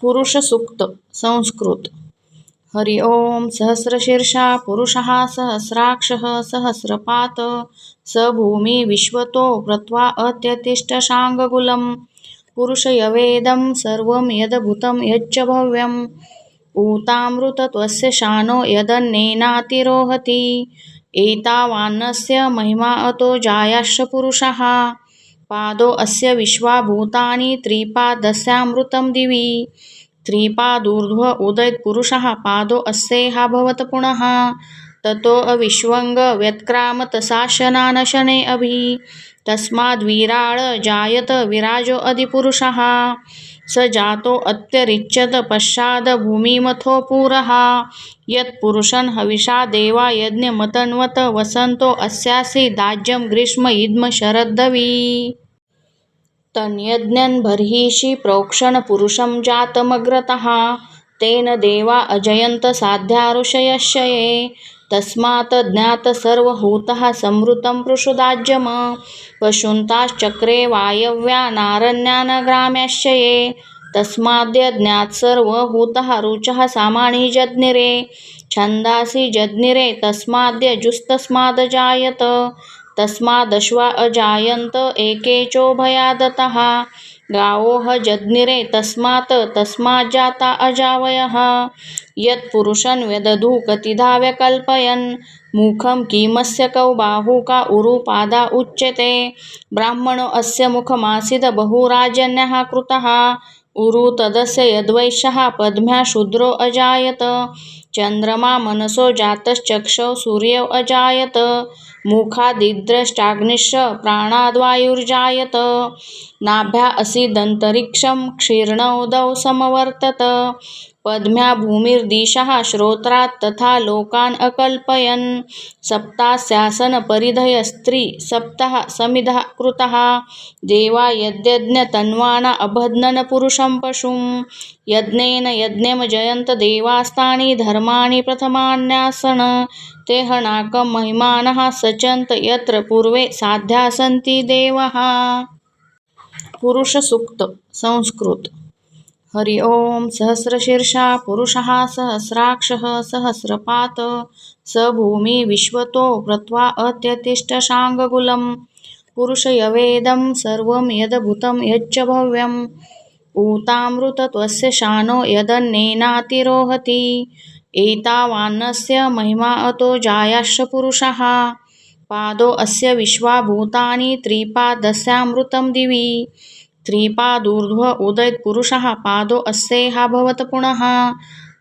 पुरुष सूक्त संस्कृत. हरि ओम सहस्रशीर्षा पुरुषः सहस्राक्षः सहस्रपात स भूमि विश्वतो व्रत्वा अत्यतिष्ठशाङ्गकुलं पुरुषयवेदं सर्वं यद्भूतं यच्च भव्यम् ऊतामृतत्वस्य शानो यदन्नेनातिरोहति एतावान्नस्य महिमा अतो जायाश्च पुरुषः पादो अस्य विश्वाभूतानि त्रिपादस्यामृतं दिवि त्रिपादूर्ध्व उदयत् पुरुषः पादो अस्येहा भवत् पुनः ततो अविश्वंग व्यत्क्रामत शासनान् शने अभि तस्माद्विराळ जायत विराजो अधिपुरुषः स जातो अत्यरिच्यत पश्चाद भूमिमथो पुरः यत्पुरुषन् हविषा देवा यज्ञमतन्वत वसन्तो अस्यासि दाज्यं ग्रीष्म इद्म शरद्धवी तन्यज्ञन् बर्हिषि प्रोक्षण पुरुषं जातमग्रतः तेन देवा अजयन्त साध्या ऋषयस्य ये तस्मात् ज्ञात सर्वहूतः संवृतं पृषुदाज्यम पशुन्ताश्चक्रे वायव्या नारण्यान् ग्राम्याश्च ये तस्माद्य ज्ञात सर्वहूतः रुचः सामानि जज्ञिरे छन्दासि जज्ञिरे तस्माद्य जुस्तस्मादजायत तस्मादश्वा अजायन्त एकेचोभयादतः गावोः जज्ञिरे तस्मात् तस्माज्जाता अजावयः यत्पुरुषं व्यदधु कतिधा व्यकल्पयन् मुखं किमस्य कौ बाहू का उरुपादा उच्यते ब्राह्मणो अस्य मुखमासीद बहुराजन्यः कृतः उरु तदस्य यद्वैश्यः पद्म्या शूद्रो अजायत चन्द्रमा मनसो जातश्चक्षौ सूर्यो अजायत मुखादिद्रष्टाग्निश्च प्राणाद्वायुर्जायत नाभ्या असीदन्तरिक्षं क्षीर्णोदौ समवर्तत पद्म्या भूमिर्दिशः श्रोत्रात् तथा लोकान् अकल्पयन् सप्तास्यासन परिधयस्त्री सप्तः समिधः कृतः देवा यद्यज्ञतन्वाना अबध्नन् पुरुषं पशुं यज्ञेन यज्ञं जयन्त देवास्तानि धर्माणि प्रथमान्यासन् ते हनाकं महिमानः सचन्त यत्र पूर्वे साध्या सन्ति देवाः. पुरुष सूक्त संस्कृत. हरि ओम सहस्रशीर्षा पुरुषः सहस्राक्षः सहस्रपात स भूमि विश्वतो व्रत्वा अत्यतिष्ठशाङ्गकुलं पुरुषयवेदं सर्वं यद्भूतं यच्च भव्यम् ऊतामृतत्वस्य शानो यदन्नेनातिरोहति एतावान्नस्य महिमा अतो जायाश्च पुरुषः पादो अस्य विश्वाभूतानि त्रिपादस्यामृतं दिवि त्रिपादूर्ध्व उदयत् पुरुषः पादो अस्येहा भवत् पुनः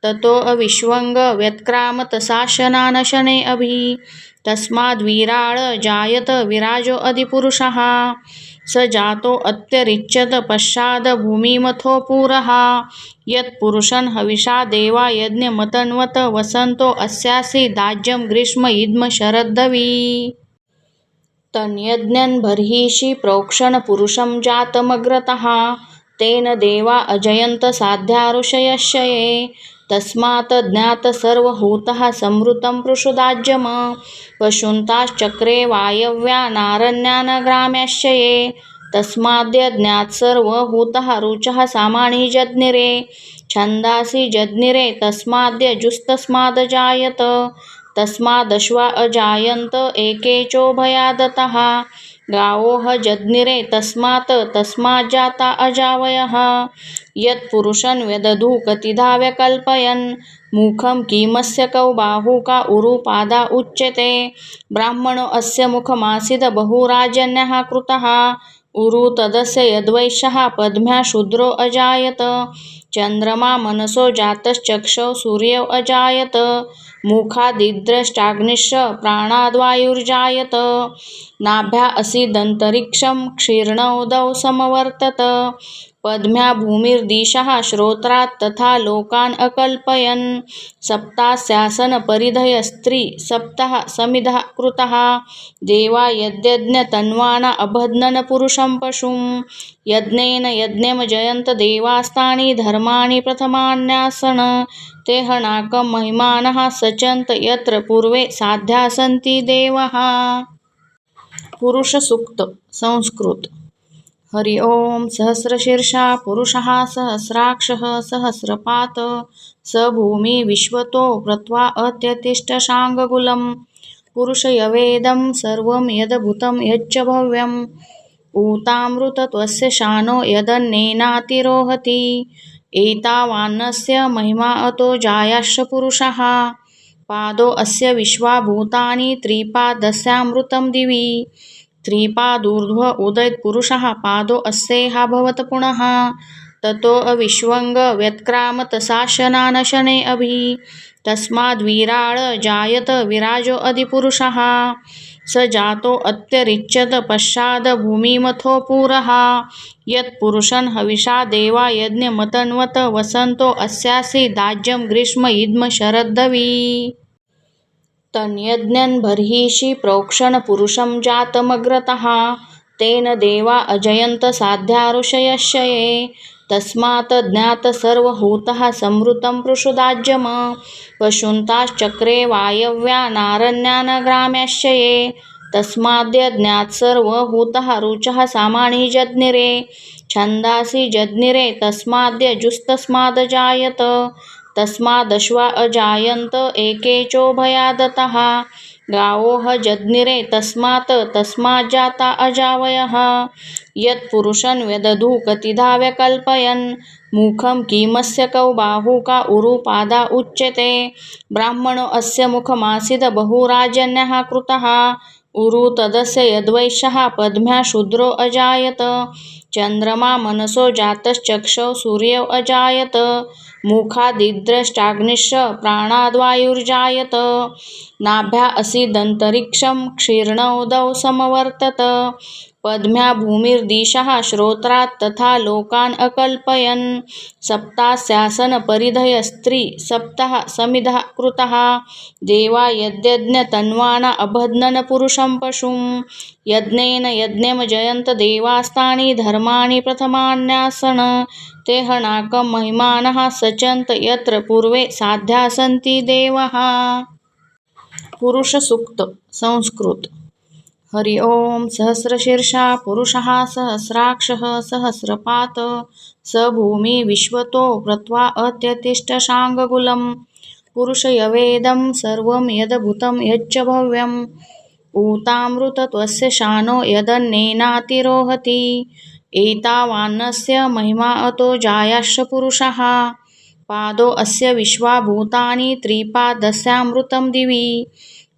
ततो अविश्वंग व्यत्क्रामत शासनान् शने अभि तस्माद्विराळ जायत विराजो अधिपुरुषः स जातो अत्यरिच्यत पश्चाद भूमिमथो पुरः यत्पुरुषं हविषा देवा यज्ञमतन्वत वसन्तो अस्यासि दाज्यं ग्रीष्म इद्म शरद्धवी तन्यज्ञन् बर्हिषि प्रोक्षण पुरुषं जातमग्रतः तेन देवा अजयन्त साध्या ऋषयस्य ये तस्मात् ज्ञात सर्वहूतः संवृतं पृषुदाज्यम पशुन्ताश्चक्रे वायव्या नारण्यान् ग्राम्याश्च ये तस्माद्य ज्ञात सर्वहूतः रुचः सामानि जज्ञिरे छन्दासि जज्ञिरे तस्माद्य जुस्तस्मादजायत तस्मादश्वा अजायन्त एकेचोभयादतः गावोः जज्ञिरे तस्मात् तस्माज्जाता अजावयः यत्पुरुषं व्यदधु कतिधा व्यकल्पयन् मुखं किमस्य कौ बाहू का उरुपादा उच्यते ब्राह्मणो अस्य मुखमासीद बहुराजन्यः कृतः उरु तदस्य यद्वैश्यः पद्म्या शूद्रो अजायत चन्द्रमा मनसो जातश्चक्षौ सूर्यो अजायत मुखादिद्रष्टाग्निश्च प्राणाद्वायुर्जायत नाभ्या असीदन्तरिक्षं क्षीर्णोदौ समवर्तत पद्म्या भूमिर्दिशः श्रोत्रात् तथा लोकान् अकल्पयन् सप्तास्यासन परिधयस्त्री सप्तः समिधः कृतः देवा यद्यज्ञतन्वाना अबध्नन् पुरुषं पशुं यज्ञेन यज्ञं जयन्त देवास्तानि धर्माणि प्रथमान्यासन् ते हनाकं महिमानः सचन्त यत्र पूर्वे साध्या सन्ति देवाः. पुरुष सूक्त संस्कृत. हरि ओम सहस्रशीर्षा पुरुषः सहस्राक्षः सहस्रपात स भूमि विश्वतो व्रत्वा अत्यतिष्ठशाङ्गकुलं पुरुषयवेदं सर्वं यद्भूतं यच्च भव्यम् ऊतामृतत्वस्य शानो यदन्नेनातिरोहति एतावान्नस्य महिमा अतो जायाश्च पुरुषः पादो अस्य विश्वाभूतानि त्रिपादस्यामृतं दिवि त्रिपादूर्ध्व उदयत् पुरुषः पादो अस्येहा भवत पुनः ततो अविश्वंग व्यत्क्रामतशासनानशने अभि तस्माद्विराळ जायत विराजो अधिपुरुषः स जातो अत्यरिच्यत पश्चाद भूमिमथो पुरः यत्पुरुषन् हविषा देवा यज्ञमतन्वत वसन्तो अस्यासि दाज्यं ग्रीष्म इद्म शरद्धवी तन्यज्ञन् बर्हिषि प्रोक्षण पुरुषं जातमग्रतः तेन देवा अजयन्त साध्या ऋषयस्य ये तस्मात् ज्ञात सर्वहूतः संवृतं पृषुदाज्यम पशुन्ताश्चक्रे वायव्या नारण्यानग्राम्याश्च ये तस्माद्य ज्ञात सर्वहूतः रुचः सामानि जज्ञिरे छन्दासि जज्ञिरे तस्माद्य जुस्तस्मादजायत तस्मादश्वा अजायन्त एकेचोभयादतः गावोः जज्ञिरे तस्मात् तस्माज्जाता अजावयः यत्पुरुषं व्यदधु कतिधा व्यकल्पयन् मुखं किमस्य कौ बाहू का उरुपादा उच्यते ब्राह्मणो अस्य मुखमासीद बहुराजन्यः कृतः उरु तदस्य यद्वैश्यः पद्म्या शूद्रो अजायत चन्द्रमा मनसो जातश्चक्षौ सूर्यौ अजायत मुखादिद्रष्टाग्निश्च प्राणाद्वायुर्जायत नाभ्या असीदन्तरिक्षं क्षीर्णोदौ समवर्तत पद्म्या भूमिर्दिशः श्रोत्रात् तथा लोकान् अकल्पयन् सप्तास्यासन परिधयस्त्री सप्तः समिधः कृतः देवा यद्यज्ञतन्वाना अबध्नन् पुरुषं पशुं यज्ञेन यज्ञं जयन्त देवास्तानि धर्माणि प्रथमान्यासन ते हणाकं महिमानः सचन्त यत्र पूर्वे साध्या सन्ति देवः पुरुष सूक्त संस्कृत हरि ओम सहस्रशीर्षा पुरुषः सहस्राक्षः सहस्रपात स भूमि विश्वतो व्रत्वा अत्यतिष्ठशाङ्गकुलं पुरुषयवेदं सर्वं यद्भूतं यच्च भव्यम् ऊतामृतत्वस्य शानो यदन्नेनातिरोहति एतावान्नस्य महिमा अतो जायाश्च पुरुषः पादो अस्य विश्वाभूतानि त्रिपादस्यामृतं दिवि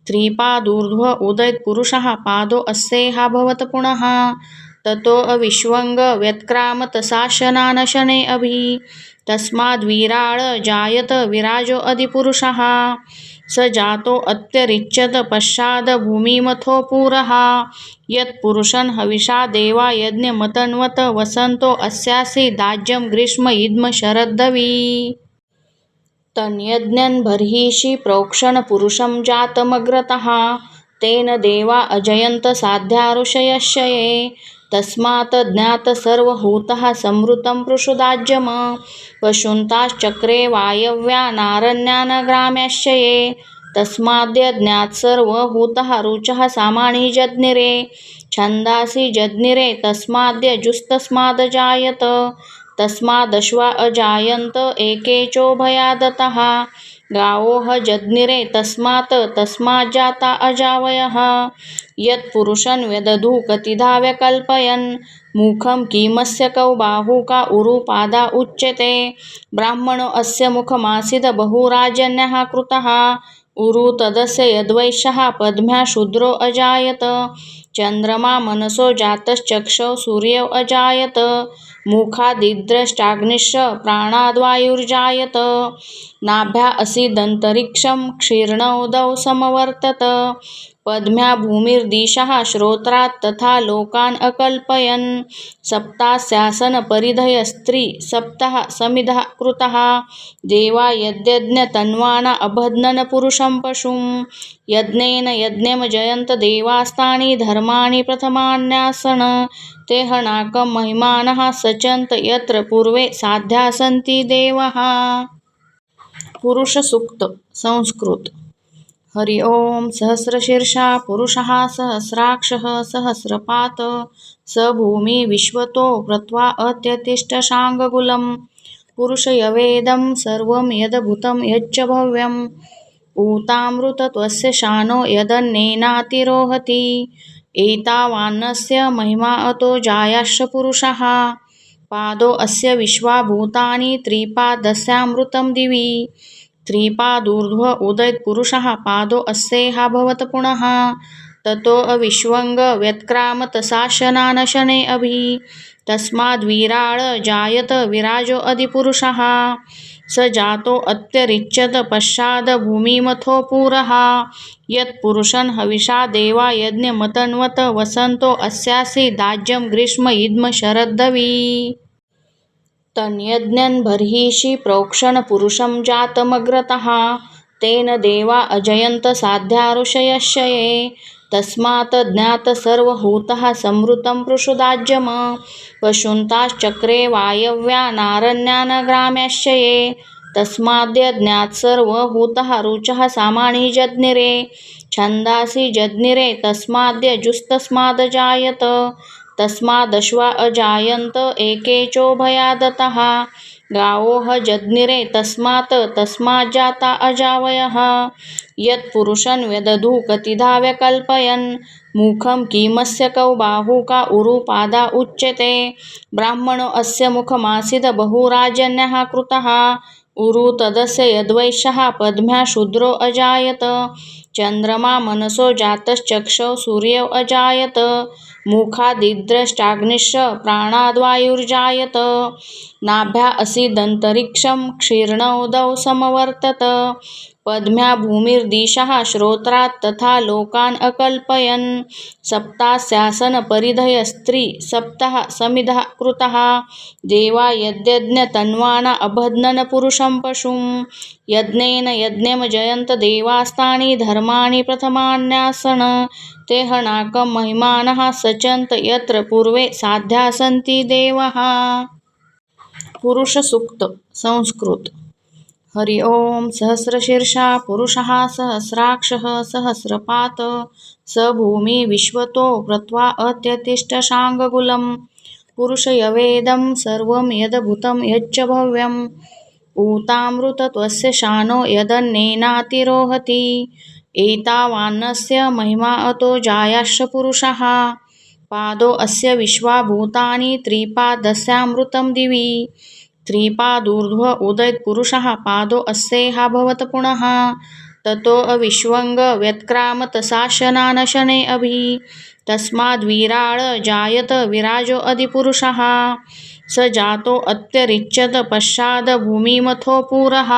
त्रिपादूर्ध्व उदयत् पुरुषः पादो अस्येहा भवत पुनः ततो अविश्वंग व्यत्क्रामतशासनानशने अभि तस्माद्विराळ जायत विराजो अधिपुरुषः स जातो अत्यरिच्यत पश्चाद भूमिमथो पुरः यत्पुरुषं हविषा देवा यज्ञमतन्वत वसन्तो अस्यासि दाज्यं ग्रीष्म इद्म शरद्धवी तन्यज्ञन् बर्हिषि प्रोक्षण पुरुषं जातमग्रतः तेन देवा अजयन्त साध्या ऋषयस्य ये तस्मात् ज्ञात सर्वहूतः संवृतं पृषुदाज्यम पशुन्ताश्चक्रे वायव्या नारण्यानग्राम्याश्च ये तस्माद्य ज्ञात सर्वहूतः रुचः सामानि जज्ञिरे छन्दासि जज्ञिरे तस्माद्य जुस्तस्मादजायत तस्मादश्वा अजायन्त एकेचोभयादतः गावोः जज्ञिरे तस्मात् तस्माज्जाता अजावयः यत्पुरुषं व्यदधु कतिधा व्यकल्पयन् मुखं किमस्य कौ बाहू का उरुपादा उच्यते ब्राह्मणो अस्य मुखमासीद बहुराजन्यः कृतः उरु तदस्य यद्वैश्यः पद्म्या शूद्रो अजायत चन्द्रमा मनसो जातश्चक्षौ सूर्यौ अजायत मुखादिद्रष्टाग्निश्च प्राणाद्वायुर्जायत नाभ्या असीदन्तरिक्षं क्षीर्णोदौ समवर्तत पद्म्या भूमिर्दिशः श्रोत्रात् तथा लोकान् अकल्पयन् सप्तास्यासन परिधयस्त्री सप्तः समिधः कृतः देवा यद्यज्ञतन्वाना अबध्नन् पुरुषं पशुं यज्ञेन यज्ञं जयन्त देवास्तानि धर्माणि प्रथमान्यासन ते हणाकं महिमानः सचन्त यत्र पूर्वे साध्या सन्ति देवः पुरुष सूक्त संस्कृत हरि ओम सहस्रशीर्षा पुरुषः सहस्राक्षः सहस्रपात स भूमि विश्वतो व्रत्वा अत्यतिष्ठशाङ्गकुलं पुरुषयवेदं सर्वं यद्भूतं यच्च भव्यम् ऊतामृतत्वस्य शानो यदन्नेनातिरोहति एतावान्नस्य महिमा अतो जायाश्च पुरुषः पादो अस्य विश्वाभूतानि त्रिपादस्यामृतं दिवि त्रिपादूर्ध्व उदयत् पुरुषः पादो अस्येहा भवत पुनः ततो अविश्वंग व्यत्क्रामतसा शने अभि तस्माद्विराळ जायत विराजो अधिपुरुषः स जातो अत्यरिच्यत पश्चाद भूमिमथो पुरः यत्पुरुषन् हविषा देवा यज्ञमतन्वत वसन्तो अस्यासि दाज्यं ग्रीष्म इद्म शरद्धवी तन्यज्ञन् बर्हिषि प्रोक्षण पुरुषं जातमग्रतः तेन देवा अजयन्त साध्या ऋषयस्य ये तस्मात् ज्ञात सर्वहूतः संवृतं पृषुदाज्यम पशुन्ताश्चक्रे वायव्या नारण्यान् ग्राम्याश्च ये तस्माद्य ज्ञात सर्वहूतः रुचः सामानि जज्ञिरे छन्दासि जज्ञिरे तस्माद्य जुस्तस्मादजायत तस्मादश्वा अजायन्त एकेचोभयादतः गावोः जज्ञिरे तस्मात् तस्माज्जाता अजावयः यत्पुरुषं व्यदधु कतिधा व्यकल्पयन् मुखं किमस्य कौ बाहू का उरुपादा उच्यते ब्राह्मणो अस्य मुखमासीद बहुराजन्यः कृतः उरु तदस्य यद्वैश्यः पद्म्या शूद्रो अजायत चन्द्रमा मनसो जातश्चक्षौ सूर्यौ अजायत मुखादिद्रष्टाग्निश्च प्राणाद्वायुर्जायत नाभ्या असीदन्तरिक्षं क्षीर्णोदौ समवर्तत पद्म्या भूमिर्दिशः श्रोत्रात् तथा लोकान् अकल्पयन् सप्तास्यासन परिधयस्त्री सप्तः समिधः कृतः देवा यद्यज्ञतन्वाना अबध्नन् पुरुषं पशुं यज्ञेन यज्ञं जयन्त देवास्तानि धर्माणि प्रथमान्यासन ते हनाकं महिमानः सचन्त यत्र पूर्वे साध्या सन्ति देवः पुरुष सूक्त संस्कृत हरि ओम सहस्रशीर्षा पुरुषः सहस्राक्षः सहस्रपात स भूमि विश्वतो व्रत्वा अत्यतिष्ठशाङ्गकुलं पुरुषयवेदं सर्वं यद्भूतं यच्च भव्यम् ऊतामृतत्वस्य शानो यदन्नेनातिरोहति एतावान्नस्य महिमा अतो जायाश्च पुरुषः पादो अस्य विश्वाभूतानि त्रिपादस्यामृतं दिवि त्रिपादूर्ध्व उदयत् पुरुषः पादो अस्येहा भवत पुनः ततो अविश्वंग व्यत्क्रामतसा शने अभि तस्माद्विराळ जायत विराजो अधिपुरुषः स जातो अत्यरिच्यत पश्चाद भूमिमथो पुरः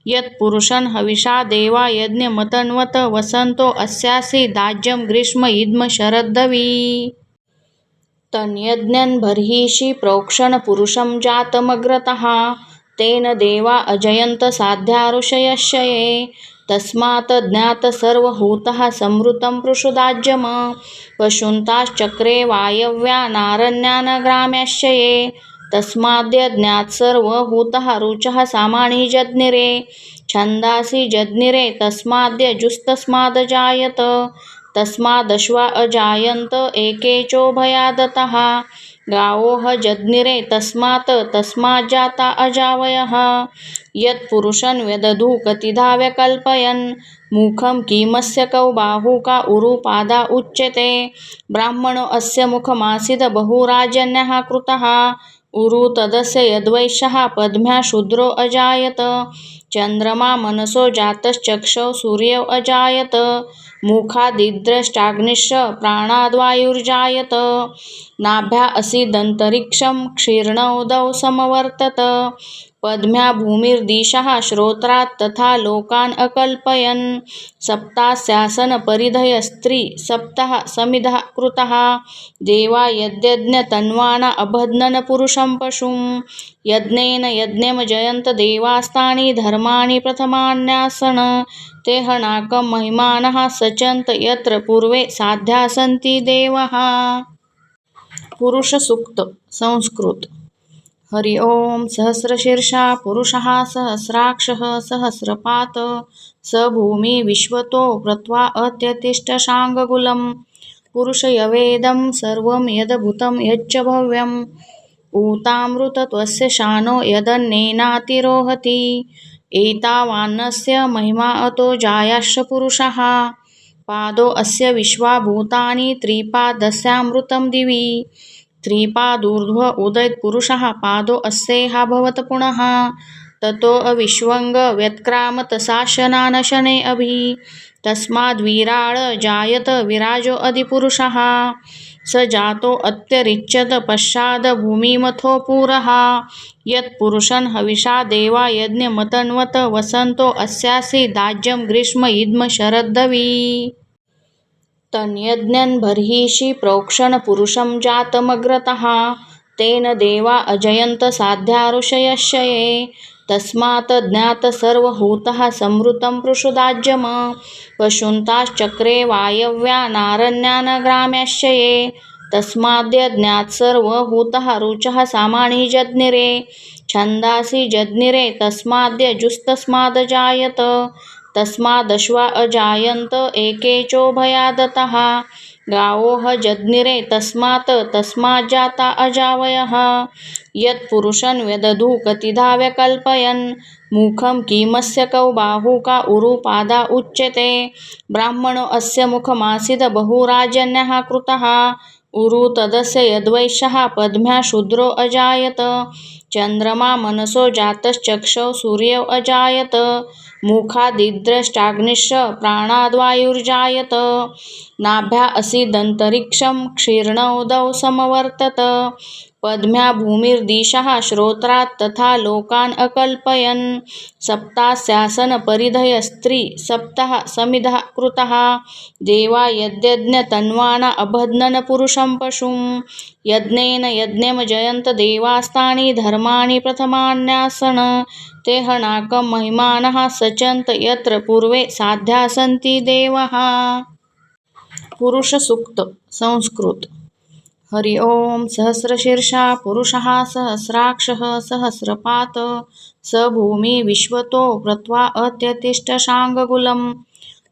यत्पुरुषं हविषा देवा यज्ञमतन्वत वसन्तो अस्यासि दाज्यं ग्रीष्म इद्म शरद्धवी तन्यज्ञन् बर्हिषि प्रोक्षण पुरुषं जातमग्रतः तेन देवा अजयन्त साध्या ऋषयस्य ये तस्मात् ज्ञात सर्वहूतः संवृतं पृषुदाज्यम पशुन्ताश्चक्रे वायव्या नारण्यान् ग्राम्याश्च ये तस्माद्य ज्ञात सर्वहूतः रुचः सामानि जज्ञिरे छन्दासि जज्ञिरे तस्माद्य जुस्तस्मादजायत तस्मादश्वा अजायन्त एकेचोभयादतः गावोः जज्ञिरे तस्मात् तस्माज्जाता अजावयः यत्पुरुषं व्यदधु कतिधा व्यकल्पयन् मुखं किमस्य कौ बाहू का उरुपादा उच्यते ब्राह्मणो अस्य मुखमासीद बहुराजन्यः कृतः उरु तदस्य यद्वैश्यः पद्म्या शूद्रो अजायत चन्द्रमा मनसो जातश्चक्षौ सूर्यौ अजायत मुखादिद्रष्टाग्निश्च प्राणाद्वायुर्जायत नाभ्या असीदन्तरिक्षं क्षीर्णोदौ समवर्तत पद्म्या भूमिर्दिशः श्रोत्रात् तथा लोकान् अकल्पयन् सप्तास्यासन परिधयस्त्री सप्तः समिधः कृतः देवा यद्यज्ञतन्वाना अबध्नन् पुरुषं पशुं यज्ञेन यज्ञं जयन्त देवास्तानि धर्माणि प्रथमान्यासन ते हनाकं महिमानः सचन्त यत्र पूर्वे साध्या सन्ति देवः पुरुष सूक्त संस्कृत हरि ओम सहस्रशीर्षा पुरुषः सहस्राक्षः सहस्रपात स भूमि विश्वतो व्रत्वा अत्यतिष्ठशाङ्गकुलं पुरुषयवेदं सर्वं यद्भूतं यच्च भव्यम् ऊतामृतत्वस्य शानो यदन्नेनातिरोहति एतावान्नस्य महिमा अतो जायाश्च पुरुषः पादो अस्य विश्वाभूतानि त्रिपादस्यामृतं दिवि त्रिपादूर्ध्व उदयत् पुरुषः पादो अस्येहा भवत पुनः ततो अविश्वंग व्यत्क्रामतसा शने अभि तस्माद्विराळ जायत विराजो अधिपुरुषः स जातो अत्यरिच्यत पश्चाद भूमिमथो पुरः यत्पुरुषन् हविषा देवा यज्ञमतन्वत वसन्तो अस्यासि दाज्यं ग्रीष्म इद्म शरद्धवी तन्यज्ञन् बर्हिषि प्रोक्षण पुरुषं जातमग्रतः तेन देवा अजयन्त साध्या ऋषयस्य ये तस्मात् ज्ञात सर्वहूतः संवृतं पृषुदाज्यम पशुन्ताश्चक्रे वायव्या नारण्यान् ग्राम्याश्च ये तस्माद्य ज्ञात सर्वहूतः रुचः सामानि जज्ञिरे छन्दासि जज्ञिरे तस्माद्य जुस्तस्मादजायत तस्मादश्वा अजायन्त एकेचोभयादतः गावोः जज्ञिरे तस्मात् तस्माज्जाता अजावयः यत्पुरुषं व्यदधु कतिधा व्यकल्पयन् मुखं किमस्य कौ बाहू का उरुपादा उच्यते ब्राह्मणो अस्य मुखमासीद बहुराजन्यः कृतः उरु तदस्य यद्वैश्यः पद्म्या शूद्रो अजायत चन्द्रमा मनसो जातश्चक्षौ सूर्यौ अजायत मुखादिद्रष्टाग्निश्च प्राणाद्वायुर्जायत नाभ्या असीदन्तरिक्षं क्षीर्णोदौ समवर्तत पद्म्या भूमिर्दिशः श्रोत्रात् तथा लोकान् अकल्पयन् सप्तास्यासन परिधयस्त्री सप्तः समिधः कृतः देवा यद्यज्ञतन्वाना अबध्नन् पुरुषं पशुं यज्ञेन यज्ञं जयन्त देवास्तानि धर्माणि प्रथमान्यासन ते हनाकं महिमानः सचन्त यत्र पूर्वे साध्या सन्ति देवाः पुरुष सूक्त संस्कृत हरि ओम सहस्रशीर्षा पुरुषः सहस्राक्षः सहस्रपात स भूमि विश्वतो व्रत्वा अत्यतिष्ठशाङ्गकुलं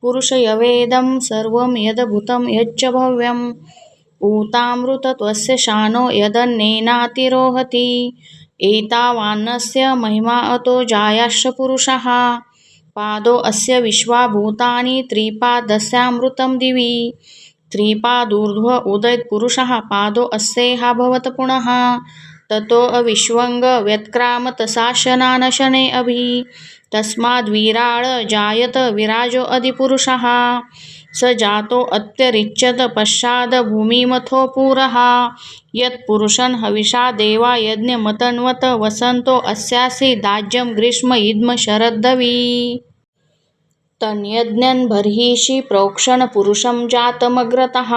पुरुषयवेदं सर्वं यद्भूतं यच्च भव्यम् ऊतामृतत्वस्य शानो यदन्नेनातिरोहति एतावान्नस्य महिमा अतो जायाश्च पुरुषः पादो अस्य विश्वाभूतानि त्रिपादस्यामृतं दिवि त्रिपादूर्ध्व उदयत् पुरुषः पादो अस्येहा भवत पुनः ततो अविश्वंग व्यत्क्रामतसा शने अभि तस्माद्विराळ जायत विराजो अधिपुरुषः स जातो अत्यरिच्यत पश्चाद भूमिमथो पुरः यत्पुरुषं हविषा देवा यज्ञमतन्वत वसन्तो अस्यासि दाज्यं ग्रीष्म इद्म शरद्धवी तन्यज्ञन् बर्हिषि प्रोक्षण पुरुषं जातमग्रतः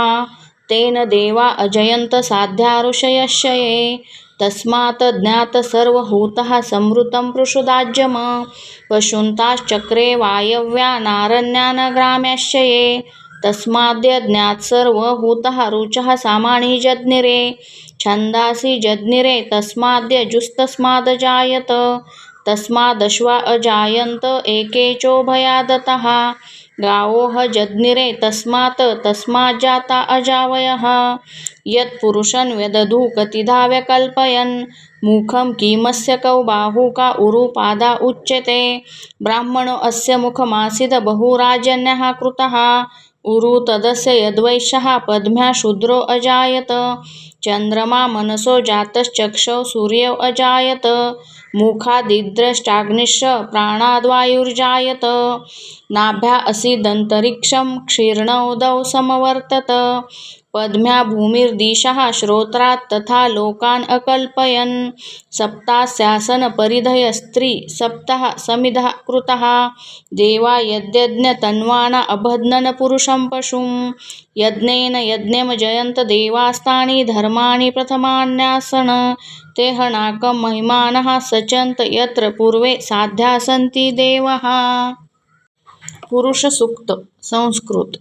तेन देवा अजयन्त साध्या ऋषयस्य ये तस्मात् ज्ञात सर्वहूतः संवृतं पृषुदाज्यम पशुन्ताश्चक्रे वायव्या नारण्यान् ग्राम्याश्च ये तस्माद्य ज्ञात सर्वहूतः रुचः सामानि जज्ञिरे छन्दासि जज्ञिरे तस्माद्य जुस्तस्मादजायत तस्मादश्वा अजायन्त एकेचोभयादतः गावोः जज्ञिरे तस्मात् तस्माज्जाता अजावयः यत्पुरुषं व्यदधु कतिधा व्यकल्पयन् मुखं किमस्य कौ बाहू का उरुपादा उच्यते ब्राह्मणो अस्य मुखमासीद बहुराजन्यः कृतः उरु तदस्य यद्वैश्यः पद्म्या शूद्रो अजायत चन्द्रमा मनसो जातश्चक्षौ सूर्यौ अजायत मुखादिद्रष्टाग्निश्च प्राणाद्वायुर्जायत नाभ्या असीदन्तरिक्षं क्षीर्णोदौ समवर्तत पद्म्या भूमिर्दिशः श्रोत्रात् तथा लोकान् अकल्पयन् सप्तास्यासन परिधयस्त्री सप्तः समिधः कृतः देवा यद्यज्ञतन्वाना अबध्नन् पुरुषं पशुं यज्ञेन यज्ञं जयन्त देवास्तानि धर्माणि प्रथमान्यासन ते हनाकं महिमानः सचन्त यत्र पूर्वे साध्या सन्ति देवाः पुरुष सूक्त संस्कृत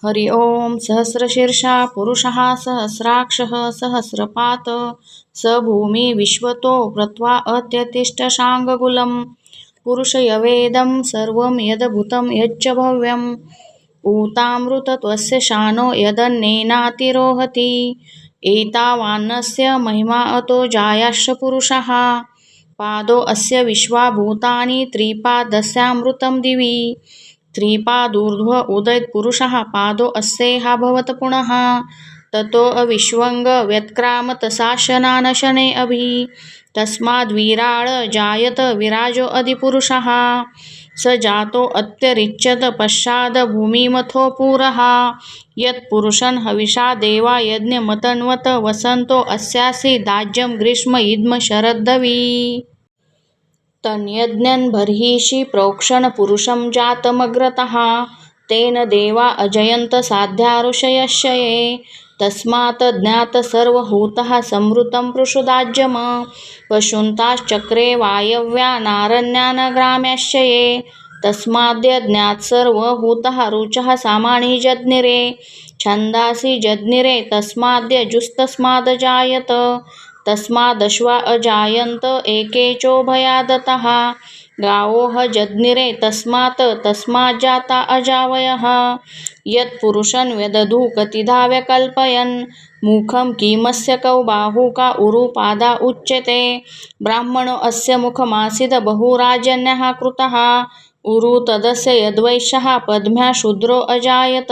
हरि ओम सहस्रशीर्षा पुरुषः सहस्राक्षः सहस्रपात स भूमि विश्वतो व्रत्वा अत्यतिष्ठशाङ्गकुलं पुरुषयवेदं सर्वं यद्भूतं यच्च भव्यम् ऊतामृतत्वस्य शानो यदन्नेनातिरोहति एतावान्नस्य महिमा अतो जायाश्च पुरुषः पादो अस्य विश्वाभूतानि त्रिपादस्यामृतं दिवि त्रिपादूर्ध्व उदयत् पुरुषः पादो अस्येहा भवत पुनः ततो अविश्वंग व्यत्क्रामतसाशनानशने अभि तस्माद्विराळ जायत विराजो अधिपुरुषः स जातो अत्यरिच्यत पश्चाद भूमिमथो पुरः यत्पुरुषन् हविषा देवा यज्ञमतन्वत वसन्तो अस्यासि दाज्यं ग्रीष्म इद्म शरद्धवी तन्यज्ञन् बर्हिषि प्रोक्षण पुरुषं जातमग्रतः तेन देवा अजयन्त साध्या ऋषयस्य ये तस्मात् ज्ञात सर्वहूतः संवृतं पृषुदाज्यम पशुन्ताश्चक्रे वायव्या नारण्यान् ग्राम्याश्च ये तस्माद्य ज्ञात सर्वहूतः रुचः सामानि जज्ञिरे छन्दासि जज्ञिरे तस्माद्य जुस्तस्मादजायत तस्मादश्वा अजायन्त एकेचोभयादतः गावोः जज्ञिरे तस्मात् तस्माज्जाता अजावयः यत्पुरुषं व्यदधु कतिधा व्यकल्पयन् मुखं किमस्य कौ बाहू का उरुपादा उच्यते ब्राह्मणो अस्य मुखमासीद बहुराजन्यः कृतः उरु तदस्य यद्वैश्यः पद्म्या शूद्रो अजायत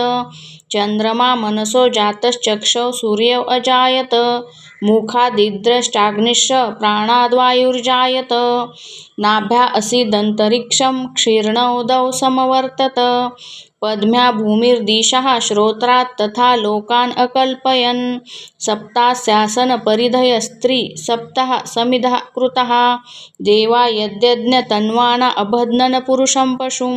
चन्द्रमा मनसो जातश्चक्षौ सूर्यौ अजायत मुखादिद्रष्टाग्निश्च प्राणाद्वायुर्जायत नाभ्या असीदन्तरिक्षं क्षीर्णोदौ समवर्तत पद्म्या भूमिर्दिशः श्रोत्रात् तथा लोकान् अकल्पयन् सप्तास्यासन परिधयस्त्री सप्तः समिधः कृतः देवा यद्यज्ञतन्वाना अबध्नन् पुरुषं पशुं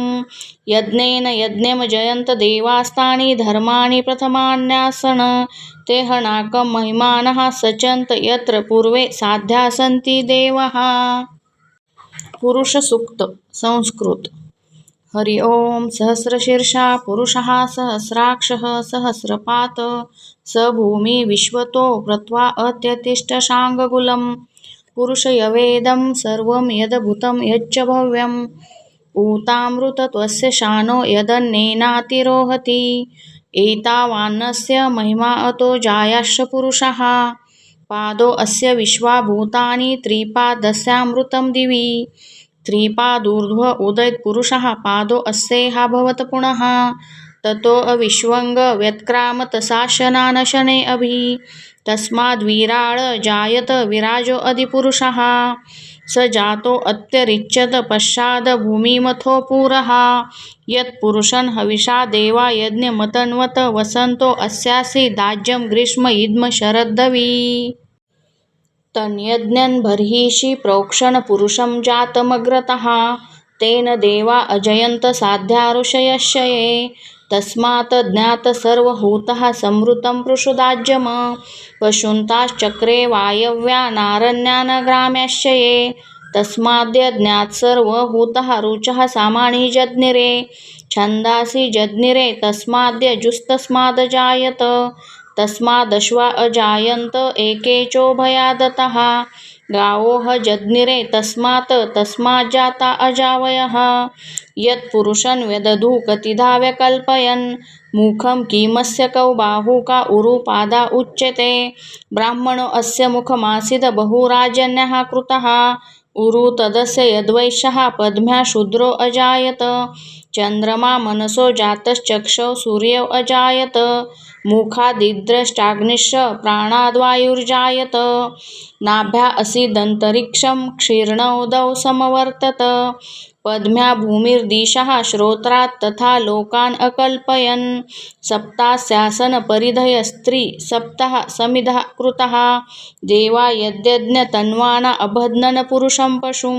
यज्ञेन यज्ञं जयन्त देवास्तानि धर्माणि प्रथमान्यासन ते हनाकं महिमानः सचन्त यत्र पूर्वे साध्या सन्ति देवाः पुरुष सूक्त संस्कृत हरि ओम सहस्रशीर्षा पुरुषः सहस्राक्षः सहस्रपात स भूमि विश्वतो व्रत्वा अत्यतिष्ठशाङ्गकुलं पुरुषयवेदं सर्वं यद्भूतं यच्च भव्यम् ऊतामृतत्वस्य शानो यदन्नेनातिरोहति एतावान्नस्य महिमा अतो जायाश्च पुरुषः पादो अस्य विश्वाभूतानि त्रिपादस्यामृतं दिवि त्रिपादूर्ध्व उदयत् पुरुषः पादो अस्येहा भवत पुनः ततो अविश्वंग व्यत्क्रामतसाशनानशने अभि तस्माद्विराळ जायत विराजो अधिपुरुषः स जातो अत्यरिच्यत पश्चाद भूमिमथो पुरः यत्पुरुषं हविषा देवा यज्ञमतन्वत वसन्तो अस्यासि दाज्यं ग्रीष्म इद्म शरद्धवी तन्यज्ञन् बर्हिषि प्रोक्षण पुरुषं जातमग्रतः तेन देवा अजयन्त साध्या ऋषयस्य ये तस्मात् ज्ञात सर्वहूतः संवृतं पृषुदाज्यम पशुन्ताश्चक्रे वायव्या नारण्यान् ग्राम्याश्च ये तस्माद्य ज्ञात सर्वहूतः रुचः सामानि जज्ञिरे छन्दासि जज्ञिरे तस्माद्य जुस्तस्मादजायत तस्मादश्वा अजायन्त एकेचोभयादतः गावोः जज्ञिरे तस्मात् तस्माज्जाता अजावयः यत्पुरुषं व्यदधु कतिधा व्यकल्पयन् मुखं किमस्य कौ बाहू का उरुपादा उच्यते ब्राह्मणो अस्य मुखमासीद बहुराजन्यः कृतः उरु तदस्य यद्वैश्यः पद्म्या शूद्रो अजायत चन्द्रमा मनसो जातश्चक्षौ सूर्यौ अजायत मुखादिद्रष्टाग्निश्च प्राणाद्वायुर्जायत नाभ्या असीदन्तरिक्षं क्षीर्णोदौ समवर्तत पद्म्या भूमिर्दिशः श्रोत्रात् तथा लोकान् अकल्पयन् सप्तास्यासन परिधयस्त्री सप्तः समिधः कृतः देवा यद्यज्ञतन्वाना अबध्नन् पुरुषं पशुं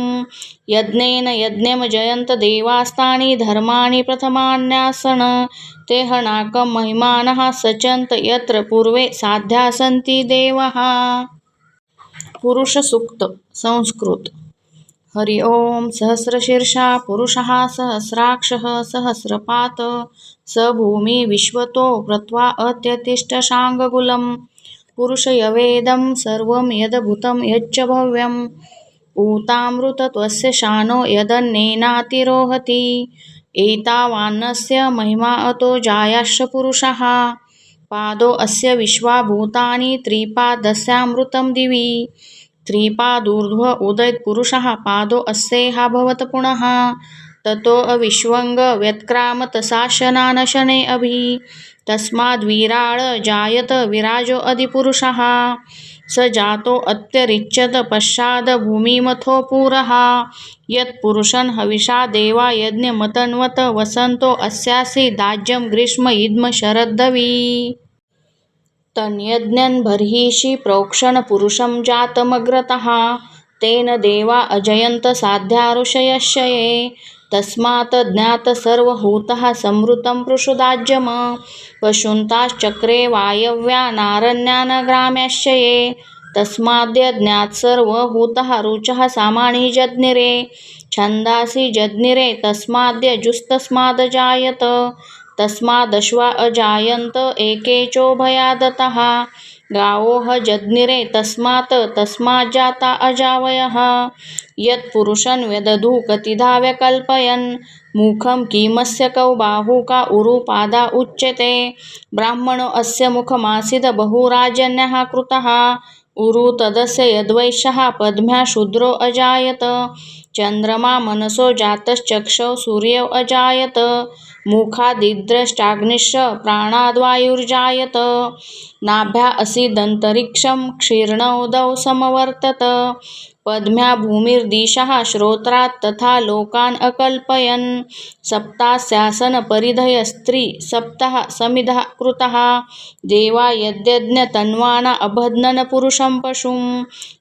यज्ञेन यज्ञं जयन्त देवास्तानि धर्माणि प्रथमान्यासन ते हनाकं महिमानः सचन्त यत्र पूर्वे साध्या सन्ति देवाः पुरुष सूक्त संस्कृत हरि ओम सहस्रशीर्षा पुरुषः सहस्राक्षः सहस्रपात स भूमि विश्वतो व्रत्वा अत्यतिष्ठशाङ्गकुलं पुरुषयवेदं सर्वं यद्भूतं यच्च भव्यम् ऊतामृतत्वस्य शानो यदन्नेनातिरोहति एतावान्नस्य महिमा अतो जायाश्च पुरुषः पादो अस्य विश्वाभूतानि त्रिपादस्यामृतं दिवि त्रिपादूर्ध्व उदयत् पुरुषः पादो अस्येहा भवत पुनः ततो अविश्वंग व्यत्क्रामत शासनान शने अभि तस्माद्विराळ जायत विराजो अधिपुरुषः स जातो अत्यरिच्यत पश्चाद भूमिमथो पुरः यत्पुरुषन् हविषा देवा यज्ञमतन्वत वसन्तो अस्यासि दाज्यं ग्रीष्म इद्म शरद्धवी तन्यज्ञन् बर्हिषि प्रोक्षण पुरुषं जातमग्रतः तेन देवा अजयन्त साध्या ऋषयस्य ये तस्मात् ज्ञात सर्वहूतः संवृतं पृषुदाज्यम पशुन्ताश्चक्रे वायव्या नारण्यान् ग्राम्याश्च ये तस्माद्य ज्ञात सर्वहूतः रुचः सामानि जज्ञिरे छन्दासि जज्ञिरे तस्माद्य जुस्तस्मादजायत तस्मादश्वा अजायन्त एकेचोभयादतः गावोः जज्ञिरे तस्मात् तस्माज्जाता अजावयः यत्पुरुषं व्यदधु कतिधा व्यकल्पयन् मुखं किमस्य कौ बाहू का उरुपादा उच्यते ब्राह्मणो अस्य मुखमासीद बहुराजन्यः कृतः उरु तदस्य यद्वैश्यः पद्म्या शूद्रो अजायत चन्द्रमा मनसो जातश्चक्षौ सूर्यौ अजायत मुखादिद्रष्टाग्निश्च प्राणाद्वायुर्जायत नाभ्या असीदन्तरिक्षं क्षीर्णोदौ समवर्तत पद्म्या भूमिर्दिशः श्रोत्रात् तथा लोकान् अकल्पयन् सप्तास्यासन परिधयस्त्री सप्तः समिधः कृतः देवा यद्यज्ञतन्वाना अबध्नन् पुरुषं पशुं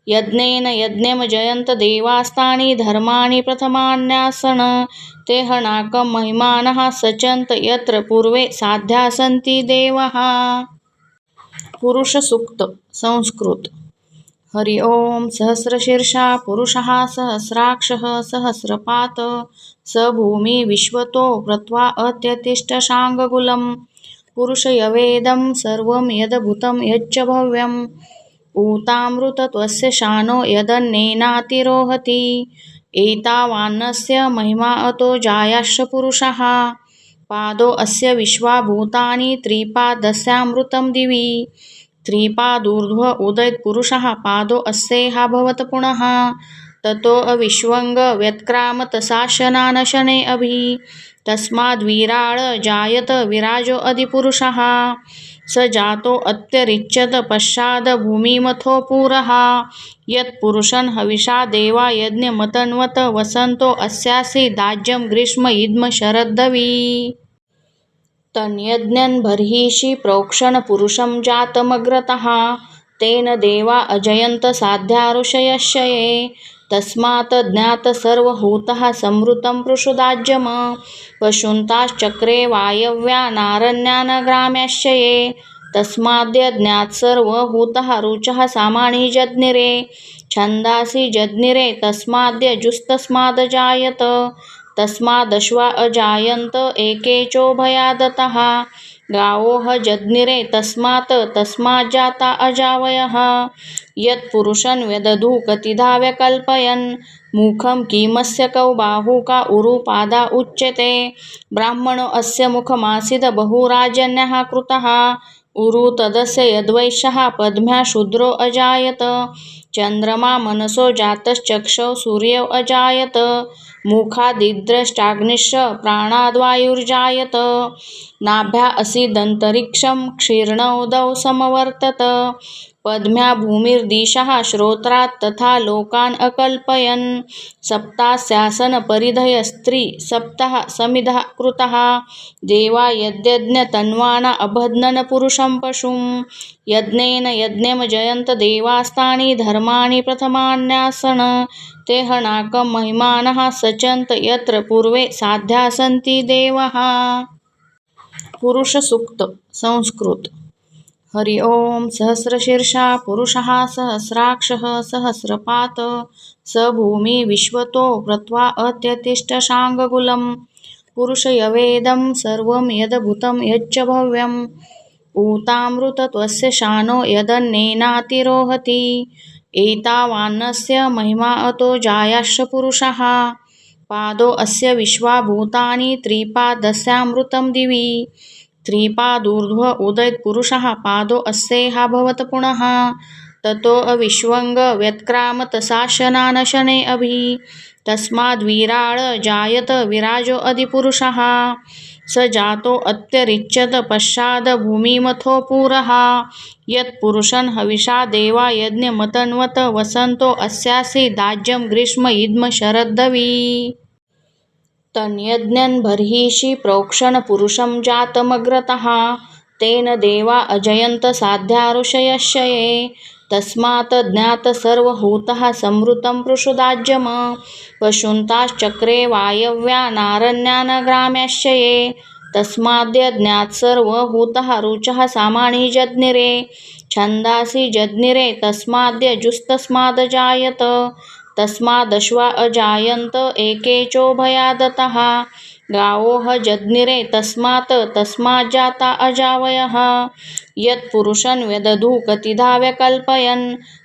यज्ञेन यज्ञं जयन्त देवास्तानि धर्माणि प्रथमान्यासन ते हनाकं महिमानः सचन्त यत्र पूर्वे साध्या सन्ति देवाः पुरुष सूक्त संस्कृत हरि ओम सहस्रशीर्षा पुरुषः सहस्राक्षः सहस्रपात स भूमि विश्वतो व्रत्वा अत्यतिष्ठशाङ्गकुलं पुरुषयवेदं सर्वं यद्भूतं यच्च भव्यम् ऊतामृतत्वस्य शानो यदन्नेनातिरोहति एतावान्नस्य महिमा अतो जायाश्च पुरुषः पादो अस्य विश्वाभूतानि त्रिपादस्यामृतं दिवि त्रिपादूर्ध्व उदयत् पुरुषः पादो अस्येहा भवत पुनः ततो अविश्वंग व्यत्क्रामत शासनान शने अभि तस्माद्विराळ जायत विराजो अधिपुरुषः स जातो अत्यरिच्यत पश्चाद भूमिमथो पुरः यत्पुरुषं हविषा देवा यज्ञमतन्वत वसन्तो अस्यासि दाज्यं ग्रीष्म इद्म शरद्धवी तन्यज्ञन् बर्हिषि प्रोक्षण पुरुषं जातमग्रतः तेन देवा अजयन्त साध्या ऋषयस्य ये तस्मात् ज्ञात सर्वहूतः संवृतं पृषुदाज्यम पशुन्ताश्चक्रे वायव्या नारण्यान् ग्राम्याश्च ये तस्माद्य ज्ञात सर्वहूतः रुचः सामानि जज्ञिरे छन्दासि जज्ञिरे तस्माद्य जुस्तस्मादजायत तस्मादश्वा अजायन्त एकेचोभयादतः गावोः जज्ञिरे तस्मात् तस्माज्जाता अजावयः यत्पुरुषं व्यदधु कतिधा व्यकल्पयन् मुखं किमस्य कौ बाहू का उरुपादा उच्यते ब्राह्मणो अस्य मुखमासीद बहुराजन्यः कृतः उरु तदस्य यद्वैश्यः पद्म्या शूद्रो अजायत चन्द्रमा मनसो जातश्चक्षौ सूर्यौ अजायत मुखादिद्रष्टाग्निश्च प्राणाद्वायुर्जायत नाभ्या असीदन्तरिक्षं क्षीर्णोदौ समवर्तत पद्म्या भूमिर्दिशः श्रोत्रात् तथा लोकान् अकल्पयन् सप्तास्यासन परिधयस्त्री सप्तः समिधः कृतः देवा यद्यज्ञतन्वाना अबध्नन् पुरुषं पशुं यज्ञेन यज्ञं जयन्त देवास्तानि धर्माणि प्रथमान्यासन ते हनाकं महिमानः सचन्त यत्र पूर्वे साध्या सन्ति देवाः पुरुष सूक्त संस्कृत हरि ओम सहस्रशीर्षा पुरुषः सहस्राक्षः सहस्रपात स भूमि विश्वतो व्रत्वा अत्यतिष्ठशाङ्गकुलं पुरुषयवेदं सर्वं यद्भूतं यच्च भव्यम् ऊतामृतत्वस्य शानो यदन्नेनातिरोहति एतावान्नस्य महिमा अतो जायाश्च पुरुषः पादो अस्य विश्वाभूतानि त्रिपादस्यामृतं दिवि त्रिपादूर्ध्व उदयत् पुरुषः पादो अस्येहा भवत पुनः ततो अविश्वंग व्यत्क्रामतसाशनानशने अभि तस्माद्विराळ जायत विराजो अधिपुरुषः स जातो अत्यरिच्यत पश्चाद भूमिमथो पुरः यत्पुरुषन् हविषा देवा यज्ञमतन्वत वसन्तो अस्यासि दाज्यं ग्रीष्म इद्म शरद्धवी तन्यज्ञन् बर्हिषि प्रोक्षण पुरुषं जातमग्रतः तेन देवा अजयन्त साध्या ऋषयस्य ये तस्मात् ज्ञात सर्वहूतः संवृतं पृषुदाज्यम पशुन्ताश्चक्रे वायव्या नारण्यानग्राम्याश्च ये तस्माद्य ज्ञात सर्वहूतः रुचः सामानि जज्ञिरे छन्दासि जज्ञिरे तस्माद्य जुस्तस्मादजायत तस्मादश्वा अजायन्त एकेचोभयादतः गावोः जज्ञिरे तस्मात् तस्माज्जाता अजावयः यत्पुरुषं व्यदधु कतिधा व्यकल्पयन्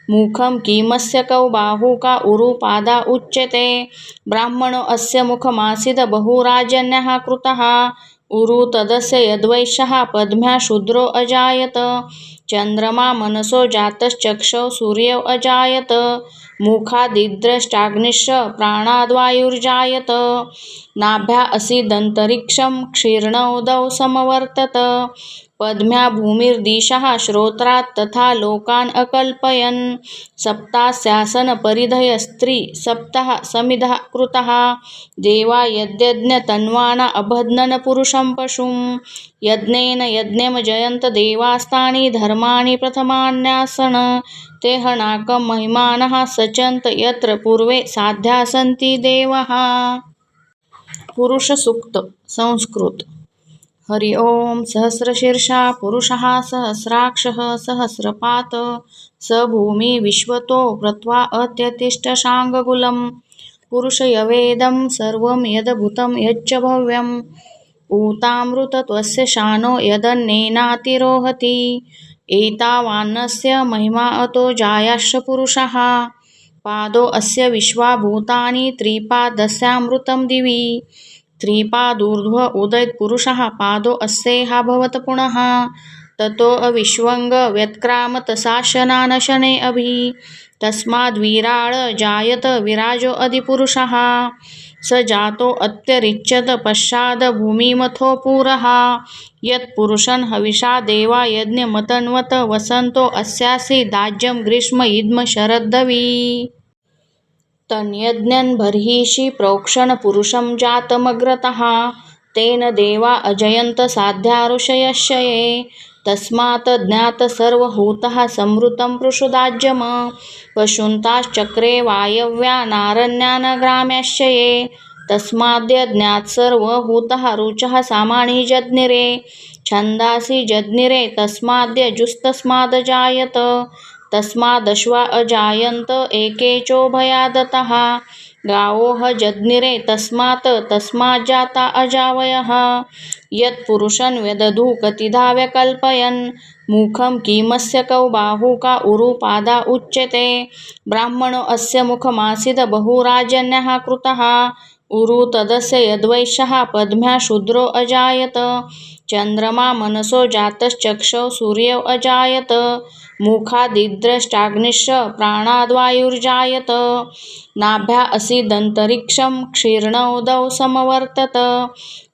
मुखं किमस्य कौ बाहू का उरुपादा उच्यते ब्राह्मणो अस्य मुखमासीद बहुराजन्यः कृतः उरु तदस्य यद्वैश्यः पद्म्या शूद्रो अजायत चन्द्रमा मनसो जातश्चक्षौ सूर्यौ अजायत मुखादिद्रष्टाग्निश्च प्राणाद्वायुर्जायत नाभ्या असीदन्तरिक्षं क्षीर्णोदौ समवर्तत पद्म्या भूमिर्दिशः श्रोत्रात् तथा लोकान् अकल्पयन् सप्तास्यासन परिधयस्त्री सप्तः समिधः कृतः देवा यद्यज्ञतन्वाना अबध्नन् पुरुषं पशुं यज्ञेन यज्ञं जयन्त देवास्तानि धर्माणि प्रथमान्यासन ते हनाकं महिमानः सचन्त यत्र पूर्वे साध्या सन्ति देवाः पुरुष सूक्त संस्कृत हरि ओम सहस्रशीर्षा पुरुषः सहस्राक्षः सहस्रपात स भूमि विश्वतो व्रत्वा अत्यतिष्ठशाङ्गकुलं पुरुषयवेदं सर्वं यद्भूतं यच्च भव्यम् ऊतामृतत्वस्य शानो यदन्नेनातिरोहति एतावान्नस्य महिमा अतो जायाश्च पुरुषः पादो अस्य विश्वाभूतानि त्रिपादस्यामृतं दिवि त्रिपादूर्ध्व उदयत् पुरुषः पादो अस्येहा भवत पुनः ततो अविश्वंग व्यत्क्रामतसाशनानशने अभि तस्माद्विराळ जायत विराजो अधिपुरुषः स जातो अत्यरिच्यत पश्चाद भूमिमथो पुरः यत्पुरुषं हविषा देवा यज्ञमतन्वत वसन्तो अस्यासि दाज्यं ग्रीष्म इद्म शरद्धवी तन्यज्ञन् बर्हिषि प्रोक्षण पुरुषं जातमग्रतः तेन देवा अजयन्त साध्या ऋषयस्य ये तस्मात् ज्ञात सर्वहूतः संवृतं पृषुदाज्यम पशुन्ताश्चक्रे वायव्या नारण्यानग्राम्याश्च ये तस्माद्य ज्ञात सर्वहूतः रुचः सामानि जज्ञिरे छन्दासि जज्ञिरे तस्माद्य जुस्तस्मादजायत तस्मादश्वा अजायन्त एकेचोभयादतः गावोः जज्ञिरे तस्मात् तस्माज्जाता अजावयः यत्पुरुषं व्यदधु कतिधा व्यकल्पयन् मुखं किमस्य कौ बाहू का उरुपादा उच्यते ब्राह्मणो अस्य मुखमासीद बहुराजन्यः कृतः उरु तदस्य यद्वैश्यः पद्म्या शूद्रो अजायत चन्द्रमा मनसो जातश्चक्षौ सूर्यौ अजायत मुखादिद्रष्टाग्निश्च प्राणाद्वायुर्जायत नाभ्या असीदन्तरिक्षं क्षीर्णोदौ समवर्तत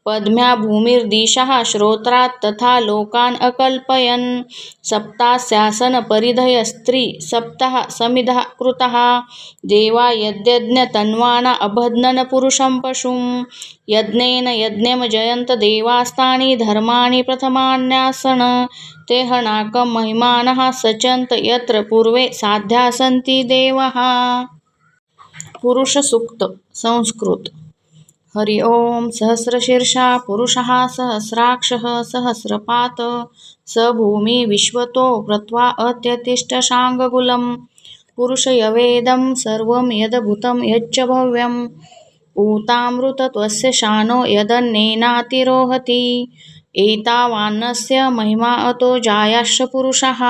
पद्म्या भूमिर्दिशः श्रोत्रात् तथा लोकान् अकल्पयन् सप्तास्यासन परिधयस्त्री सप्तः समिधः कृतः देवा यद्यज्ञतन्वाना अबध्नन् पुरुषं पशुं यज्ञेन यज्ञं जयन्त देवास्तानि धर्माणि प्रथमान्यासन ते हनाकं महिमानः सचन्त यत्र पूर्वे साध्या सन्ति देवाः पुरुष सूक्त संस्कृत हरि ओम सहस्रशीर्षा पुरुषः सहस्राक्षः सहस्रपात स भूमि विश्वतो व्रत्वा अत्यतिष्ठशाङ्गकुलं पुरुषयवेदं सर्वं यद्भूतं यच्च भव्यम् ऊतामृतत्वस्य शानो यदन्नेनातिरोहति एतावान्नस्य महिमा अतो जायाश्च पुरुषः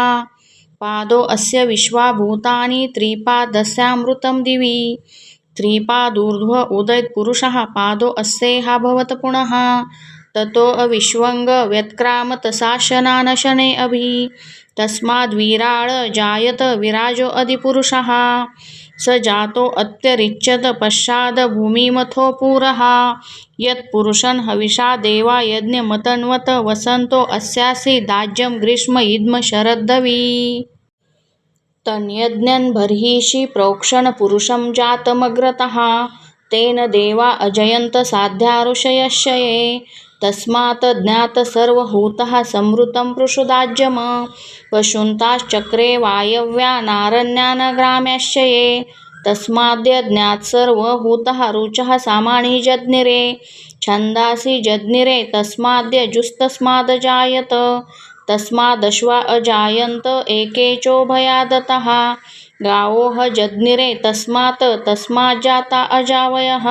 पादो अस्य विश्वाभूतानि त्रिपादस्यामृतं दिवि त्रिपादूर्ध्व उदयत् पुरुषः पादो अस्येहा भवत पुनः ततो अविश्वंग व्यत्क्रामतसाशनानशने अभि तस्माद्विराळ जायत विराजो अधिपुरुषः स जातो अत्यरिच्यत पश्चाद भूमिमथो पुरः यत्पुरुषन् हविषा देवा यज्ञमतन्वत वसन्तो अस्यासि दाज्यं ग्रीष्म इद्म शरद्धवी तन्यज्ञन् बर्हिषि प्रोक्षण पुरुषं जातमग्रतः तेन देवा अजयन्त साध्या ऋषयस्य ये तस्मात् ज्ञात सर्वहूतः संवृतं पृषुदाज्यम पशुन्ताश्चक्रे वायव्या नारण्यानग्राम्यश्च ये तस्माद्य ज्ञात सर्वहूतः रुचः सामानि जज्ञिरे छन्दासि जज्ञिरे तस्माद्य जुस्तस्मादजायत तस्मादश्वा अजायन्त एकेचोभयादतः गावोः जज्ञिरे तस्मात् तस्माज्जाता अजावयः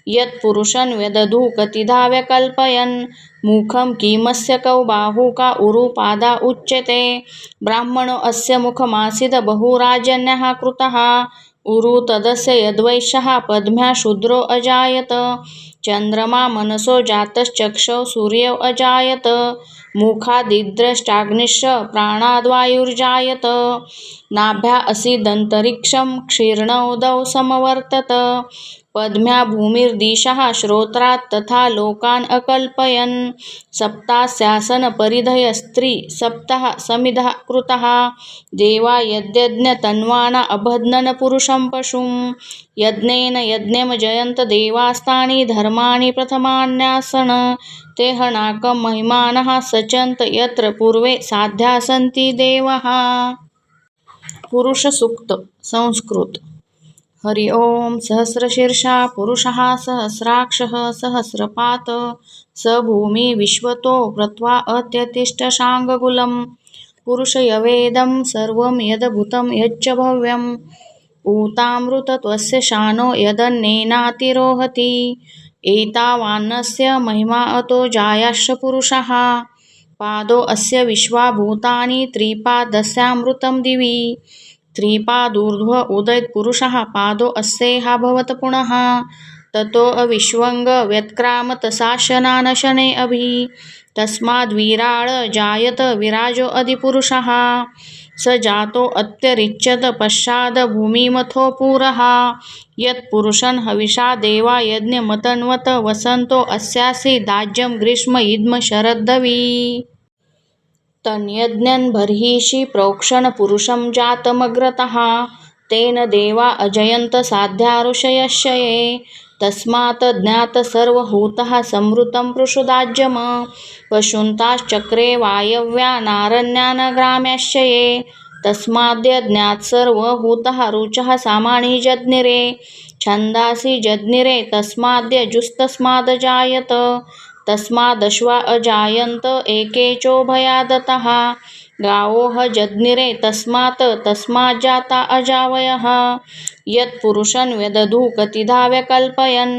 यत्पुरुषं व्यदधु कतिधा व्यकल्पयन् मुखं किमस्य कौ बाहू का उरुपादा उच्यते ब्राह्मणो अस्य मुखमासीद बहुराजन्यः कृतः उरु तदस्य यद्वैश्यः पद्म्या शूद्रो अजायत चन्द्रमा मनसो जातश्चक्षौ सूर्यौ अजायत मुखादिद्रष्टाग्निश्च प्राणाद्वायुर्जायत नाभ्या असीदन्तरिक्षं क्षीर्णोदौ समवर्तत पद्म्या भूमिर्दिशः श्रोत्रात् तथा लोकान् अकल्पयन् सप्तास्यासन परिधयस्त्री सप्तः समिधः कृतः देवा यद्यज्ञतन्वाना अबध्नन् पुरुषं पशुं यज्ञेन यज्ञं जयन्त देवास्तानि धर्माणि प्रथमान्यासन ते हनाकं महिमानः सचन्त यत्र पूर्वे साध्या सन्ति देवाः पुरुष सूक्त संस्कृत हरि ओम सहस्रशीर्षा पुरुषः सहस्राक्षः सहस्रपात स भूमि विश्वतो व्रत्वा अत्यतिष्ठशाङ्गकुलं पुरुषयवेदं सर्वं यद्भूतं यच्च भव्यम् ऊतामृतत्वस्य शानो यदन्नेनातिरोहति एतावान्नस्य महिमा अतो जायाश्च पुरुषः पादो अस्य विश्वाभूतानि त्रिपादस्यामृतं दिवि त्रिपादूर्ध्व उदयत् पुरुषः पादो अस्येहा भवत पुनः ततो अविश्वंग व्यत्क्रामतसाशनानशने अभि तस्माद्विराळ जायत विराजो अधिपुरुषः स जातो अत्यरिच्यत पश्चाद भूमिमथो पुरः यत्पुरुषं हविषा देवा यज्ञमतन्वत वसन्तो अस्यासि दाज्यं ग्रीष्म इद्म शरद्धवी तन्यज्ञन् बर्हिषि प्रोक्षण पुरुषं जातमग्रतः तेन देवा अजयन्त साध्या ऋषयस्य ये तस्मात् ज्ञात सर्वहूतः संवृतं पृषुदाज्यम पशुन्ताश्चक्रे वायव्या नारण्यानग्राम्यश्च ये तस्माद्य ज्ञात सर्वहूतः रुचः सामानि जज्ञिरे छन्दासि जज्ञिरे तस्माद्य जुस्तस्मादजायत तस्मादश्वा अजायन्त एकेचोभयादतः गावोः जज्ञिरे तस्मात् तस्माज्जाता अजावयः यत्पुरुषं व्यदधु कतिधा व्यकल्पयन्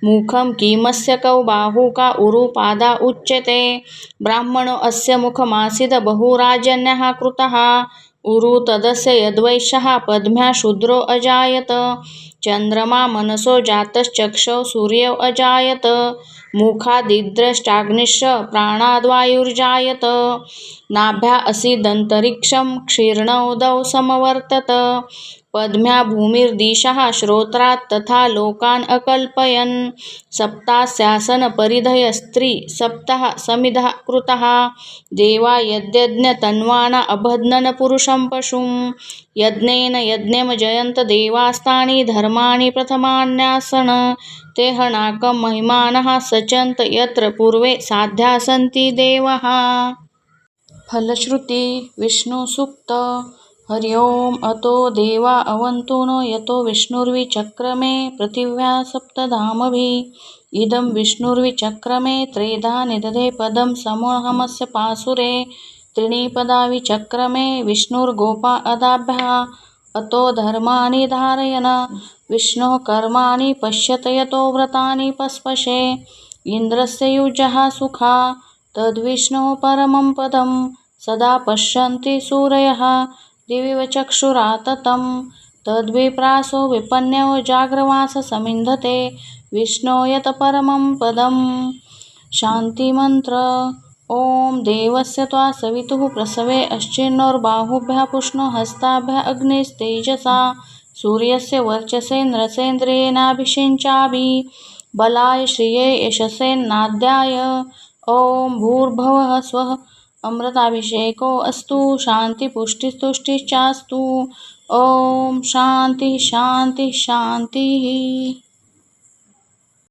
मुखं किमस्य कौ बाहू का उरुपादा उच्यते ब्राह्मणो अस्य मुखमासीद बहुराजन्यः कृतः उरु तदस्य यद्वैश्यः पद्म्या शूद्रो अजायत चन्द्रमा मनसो जातश्चक्षौ सूर्यौ अजायत मुखादिद्रष्टाग्निश्च प्राणाद्वायुर्जायत नाभ्या असीदन्तरिक्षं क्षीर्णोदौ समवर्तत पद्म्या भूमिर्दिशः श्रोत्रात् तथा लोकान् अकल्पयन् सप्तास्यासन परिधयस्त्री सप्तः समिधः कृतः देवा यद्यज्ञतन्वाना अबध्नन् पुरुषं पशुं यज्ञेन यज्ञं जयन्त देवास्तानि धर्माणि प्रथमान्यासन ते हनाकं महिमानः सचन्त यत्र पूर्वे साध्या सन्ति देवाः फलश्रुती विष्णुसूक्त हरि ओम अतो देवा अवन्तु नो यतो विष्णुर्विचक्रमे पृथिव्या सप्तधामभिः इदं विष्णुर्विचक्रमे त्रेधा निदधे पदं समूहमस्य पासुरे त्रीणि पदा विचक्रमे विष्णुर्गोपा अदाभ्यः अतो धर्माणि धारयन् विष्णोः कर्माणि पश्यत यतो व्रतानि पस्पशे इन्द्रस्य युजः सुखा तद्विष्णोः परमं पदं सदा पश्यन्ति सूरयः दिवि चक्षुराततं तद्विप्रासो विपन्यो जाग्रवाससमिन्धते विष्णो यत परमं पदं शान्तिमन्त्र ॐ देवस्य त्वा सवितुः प्रसवे अश्चिन्नोर्बाहुभ्यः पुष्णो हस्ताभ्यः अग्निस्तेजसा सूर्यस्य वर्चसेन्द्रसेन्द्रियेणाभिषिञ्चाभि बलाय श्रिये यशसेन्नाद्याय ॐ भूर्भुवः स्वः अमृताभिषेको अस्तु शान्तिपुष्टिस्तुष्टिश्चास्तु ॐ शान्तिः शान्तिः शान्तिः।